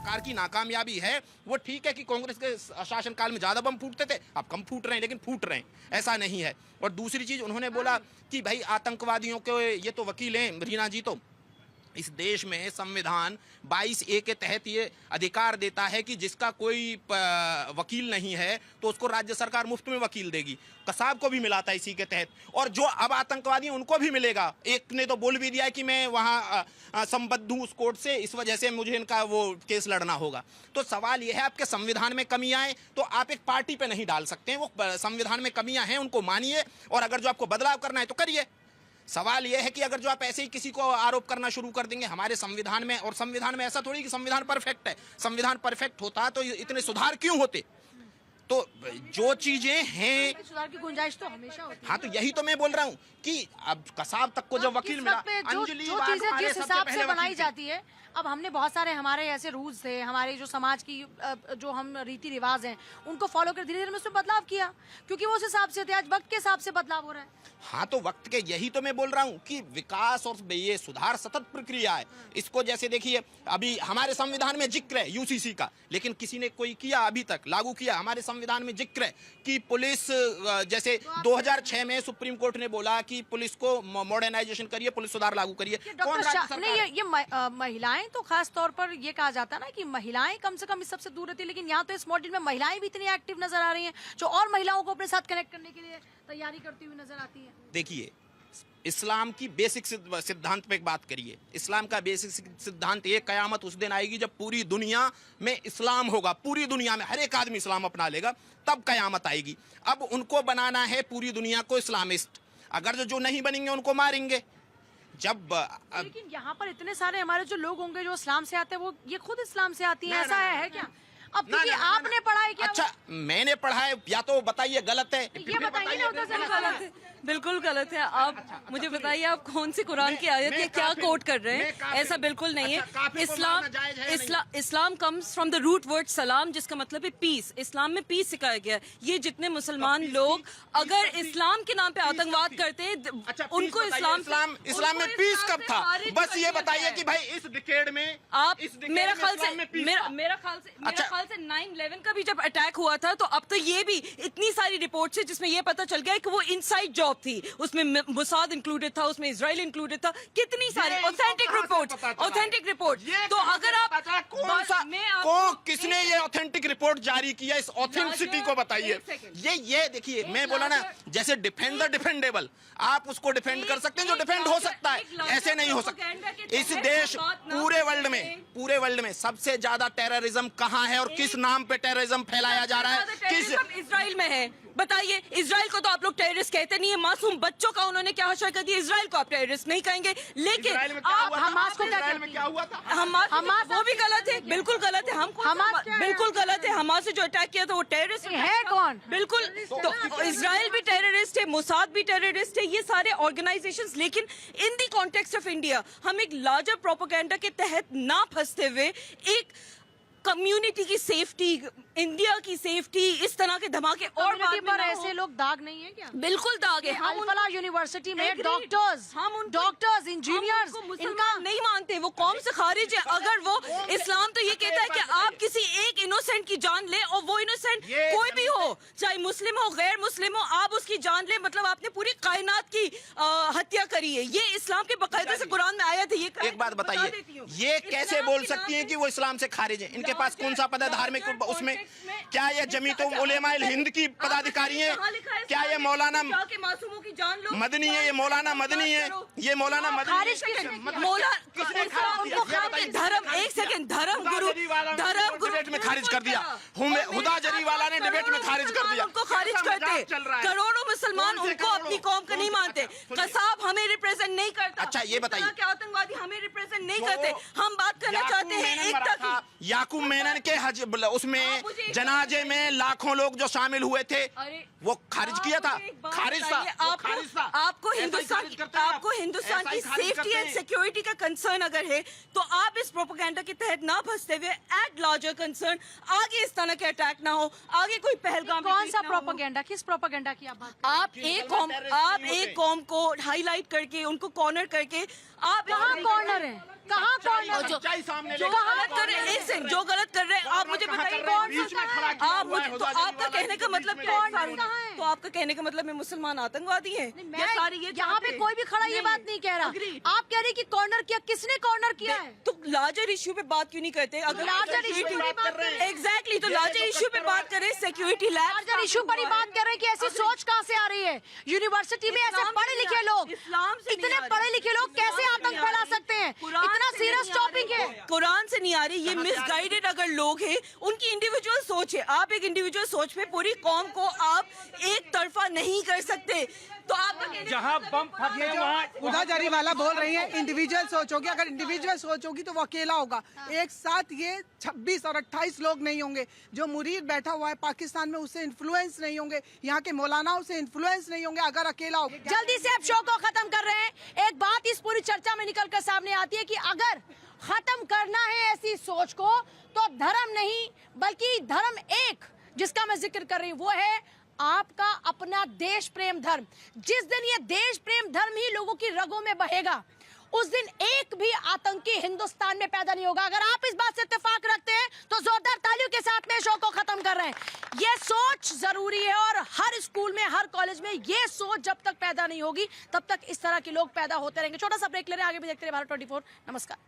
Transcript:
सरकार की नाकामयाबी है। वो ठीक है कि कांग्रेस के शासनकाल में ज्यादा बम फूटते थे, अब कम फूट रहे हैं, लेकिन फूट रहे हैं, ऐसा नहीं है। और दूसरी चीज उन्होंने बोला कि भाई आतंकवादियों के ये तो वकील हैं रीना जी, तो इस देश में संविधान 22A के तहत ये अधिकार देता है कि जिसका कोई वकील नहीं है तो उसको राज्य सरकार मुफ्त में वकील देगी। कसाब को भी मिला था इसी के तहत, और जो अब आतंकवादी उनको भी मिलेगा। एक ने तो बोल भी दिया है कि मैं वहां संबद्ध हूं उस कोर्ट से, इस वजह से मुझे इनका वो केस लड़ना होगा। तो सवाल यह है, आपके संविधान में कमियां हैं तो आप एक पार्टी पे नहीं डाल सकते हैं। वो संविधान में कमियां हैं, उनको मानिए, और अगर जो आपको बदलाव करना है तो करिए। सवाल यह है कि अगर जो आप ऐसे ही किसी को आरोप करना शुरू कर देंगे हमारे संविधान में, और संविधान में ऐसा थोड़ी कि संविधान परफेक्ट है, संविधान परफेक्ट होता तो इतने सुधार क्यों होते। तो जो चीजें हैं, सुधार की गुंजाइश तो हमेशा होती है। हाँ, तो यही तो मैं बोल रहा हूँ कि अब कसाब तक को जो वकील मिला, अंजलि जो चीजें जिस हिसाब से बनाई जाती है, अब हमने बहुत सारे हमारे ऐसे रूल्स थे, हमारे जो समाज की जो हम रीति रिवाज हैं उनको फॉलो कर धीरे धीरे में उसमें बदलाव किया, क्योंकि वो उस हिसाब से थे। आज वक्त के हिसाब से बदलाव हो रहा है। हाँ, तो वक्त के, यही तो मैं बोल रहा हूँ कि विकास और ये सुधार सतत प्रक्रिया है। इसको जैसे देखिए, अभी हमारे संविधान में जिक्र है यूसीसी का, लेकिन किसी ने कोई किया अभी तक लागू किया। हमारे संविधान में जिक्र है कि पुलिस, जैसे 2006 में सुप्रीम कोर्ट ने बोला कि पुलिस को मॉडर्नाइजेशन करिए, पुलिस सुधार लागू करिए। ये महिलाएं तो खास तौर पर ये कहा जाता है ना कि महिलाएं कम से कम इस सबसे दूर रहती है, लेकिन यहाँ तो इस मॉडल में महिलाएं भी इतनी एक्टिव नजर आ रही हैं जो और महिलाओं को अपने साथ कनेक्ट करने के लिए तैयारी करती हुई नजर आती है। देखिए, इस्लाम की बेसिक सिद्धांत पे एक बात करिए। इस्लाम का बेसिक सिद्धांत ये, कयामत उस दिन आएगी जब पूरी दुनिया में इस्लाम होगा, पूरी दुनिया में हर एक आदमी इस्लाम अपना लेगा, तब कयामत आएगी। अब उनको बनाना है पूरी दुनिया को इस्लामिस्ट, अगर जो नहीं बनेंगे उनको मारेंगे। जब लेकिन यहाँ पर इतने सारे हमारे जो लोग होंगे जो इस्लाम से आते हैं, वो ये खुद इस्लाम से आती है, ऐसा है क्या? अब क्योंकि आपने पढ़ा है क्या? अच्छा, मैंने पढ़ा है, या तो बताइए गलत है, ये बताइए ना, गलत है, बिल्कुल गलत है। आप मुझे बताइए, आप कौन सी कुरान की आयत है क्या कोट कर रहे हैं? ऐसा बिल्कुल नहीं है। Islam comes from the root word salaam, जिसका मतलब है पीस। इस्लाम में पीस सिखाया गया। ये जितने मुसलमान लोग अगर इस्लाम के नाम पे आतंकवाद करते, उनको इस्लाम में पीस कब था? बस ये बताइए कि भाई इस डिकेड में आप, मेरा ख्याल से 9/11 का भी जब अटैक हुआ था, तो अब तो ये भी इतनी सारी रिपोर्ट्स है जिसमें ये पता चल गया कि वो इनसाइड जॉब थी, उसमें मोसाद इंक्लूडेड था, उसमें इजराइल इंक्लूडेड था। कितनी सारी ऑथेंटिक रिपोर्ट। तो अगर आप किसने ये ऑथेंटिक रिपोर्ट जारी किया, इस ऑथेंटिसिटी को बताइए। ये देखिए, मैं बोला ना, जैसे डिफेंड द डिफेंडेबल, आप उसको डिफेंड कर सकते हैं जो डिफेंड हो सकता है, ऐसे नहीं हो सकता। इस देश, पूरे वर्ल्ड में सबसे ज्यादा टेररिज्म कहाँ है और किस नाम पे टेररिज्म फैलाया जा रहा है? किस इजराइल में है? बताइए। इजराइल को तो आप लोग टेररिस्ट कहते नहीं है। मासूम बच्चों का उन्होंने क्या हशर कर दिया, इजराइल को आप टेररिस्ट नहीं कहेंगे। लेकिन आप हमास को क्या हुआ था? हमास वो भी गलत है, बिल्कुल गलत है। बिल्कुल गलत है। हमास से जो अटैक किया था वो टेररिस्ट है कौन? बिल्कुल। तो इजराइल भी टेररिस्ट है, मोसाद भी टेररिस्ट है, ये सारे ऑर्गेनाइजेशंस। लेकिन इन दी कॉन्टेक्स्ट ऑफ इंडिया, हम एक लार्जर प्रोपेगेंडा के तहत ना फंसते हुए एक कम्युनिटी की सेफ्टी, इंडिया की सेफ्टी, इस तरह के धमाके और पर ऐसे लोग दाग नहीं है क्या? बिल्कुल दाग है। हम यूनिवर्सिटी में डॉक्टर्स इंजीनियर्स इनका नहीं मानते, वो कौम से खारिज है। अगर वो इस्लाम तो ये कहता है कि आप किसी एक इनोसेंट की जान ले, और वो इनोसेंट कोई भी हो, चाहे मुस्लिम हो गैर मुस्लिम हो, आप उसकी जान ले, मतलब आपने पूरी कायनात की हत्या करी है। ये इस्लाम के बाकायदे से कुरान में आया था। ये एक बात बताइए, ये कैसे बोल सकती है कि वो इस्लाम से खारिज है? इनके पास कौन सा पद है धार्मिक? उसमें क्या ये जमीयतुल उलेमाए हिंद की पदाधिकारी है? क्या ये मौलाना मासूमों की जान लो मदनी है? ये मौलाना मदनी है? ये मौलाना मदनी धर्म, एक सेकंड, धर्म गुरु डिबेट में खारिज कर दिया। हुदा जरीवाला ने डिबेट में खारिज कर दिया। उनको खारिज करते करोड़ों मुसलमान उनको अपनी कौम का नहीं मानते। कसाब हमें रिप्रेजेंट नहीं करता। अच्छा, ये बताइए, आतंकवादी हमें रिप्रेजेंट नहीं करते। हम बात करना चाहते हैं एकता की। याकूब मेनन के हज उसमें जनाजे में लाखों लोग जो शामिल हुए थे, वो खारिज किया था। खारिज था। आपको हिंदुस्तान की सेफ्टी एंड सिक्योरिटी का कंसर्न अगर है, तो आप इस प्रोपेगेंडा के तहत ना फंसते हुए एट लार्जर कंसर्न, आगे इस तरह के अटैक ना हो, आगे कोई पहलगाम। कौन सा प्रोपेगेंडा, किस प्रोपेगेंडा की आप बात? आप एक कौम को हाईलाइट करके, उनको कॉर्नर करके, आप कहाँ कॉर्नर है? कहाँ कॉर्नर? जो सच्चाई सामने जो लेकर गलत कर रहे हैं, एक सेकंड, जो गलत कर रहे हैं आप मुझे बताइए कौन बीच में खड़ा किया आप हुआ है मुझे तो हुदा आपका जलीवाला, कहने का बीच मतलब में क्या है कौन फारूक? कहाँ है? तो आपका कहने का मतलब मैं मुसलमान आतंकवादी है या सारी ये यहाँ पे चाहते हैं? कोई भी खड़ा ये नहीं, बात नहीं कह रहा। agree। आप कह रही कि कॉर्नर किया, किसने कॉर्नर किया है? तो लार्जर इशू पे बात क्यों नहीं करते? अगर लार्जर इशू पे बात कर रहे हैं। एग्जैक्टली, तो लार्जर इशू पे बात करें, सिक्योरिटी लैब लार्जर इशू पर ही बात कर रहे हैं कि ऐसी सोच कहाँ से आ रही है? यूनिवर्सिटी में ऐसे इस्लाम से पढ़े नहीं लिखे आ- लोग, इस्लाम से नहीं इतने आ रही। पढ़े लिखे लोग कैसे इस्लाम से आतंक नहीं आ फैला रही। सकते हैं? कुरान इतना से सीरियस नहीं आ टॉपिक रही। है। कुरान से नहीं आ रही, ये मिसगाइडेड अगर लोग हैं, उनकी इंडिविजुअल सोच है। आप एक इंडिविजुअल सोच पे पूरी कौम को आप एक तरफा नहीं कर सकते। तो आपका कहने का जहाँ मतलब बम फटे वहाँ उदा जरीवाला बोल रही है इंडिविजुअल सोच होगी। अगर इंडिविजुअल सोच होगी तो वो अकेला होगा। एक साथ ये 26 और 28 लोग नहीं होंगे। जो मुरीद बैठा हुआ है पाकिस्तान में, उससे इन्फ्लुएंस नहीं होंगे। यहाँ के मौलानाओं से इन्फ्लुएंस नहीं होंगे अगर अकेला होगा। जल्दी से अब शो को खत्म कर रहे हैं। एक बात इस पूरी चर्चा में निकल कर सामने आती है कि अगर खत्म करना है ऐसी सोच को तो धर्म नहीं बल्कि धर्म एक जिसका मैं जिक्र कर रही हूँ वो है आपका अपना देश प्रेम धर्म। जिस दिन ये देश प्रेम धर्म ही लोगों की रगों में बहेगा उस दिन एक भी आतंकी हिंदुस्तान में पैदा नहीं होगा। अगर आप इस बात से इत्तेफाक रखते हैं तो जोरदार तालियों के साथ में शो को खत्म कर रहे हैं। ये सोच जरूरी है और हर स्कूल में हर कॉलेज में ये सोच जब तक पैदा नहीं होगी तब तक इस तरह के लोग पैदा होते रहेंगे। छोटा सा ब्रेक ले रहे हैं, आगे भी देखते रहे भारत 24। नमस्कार।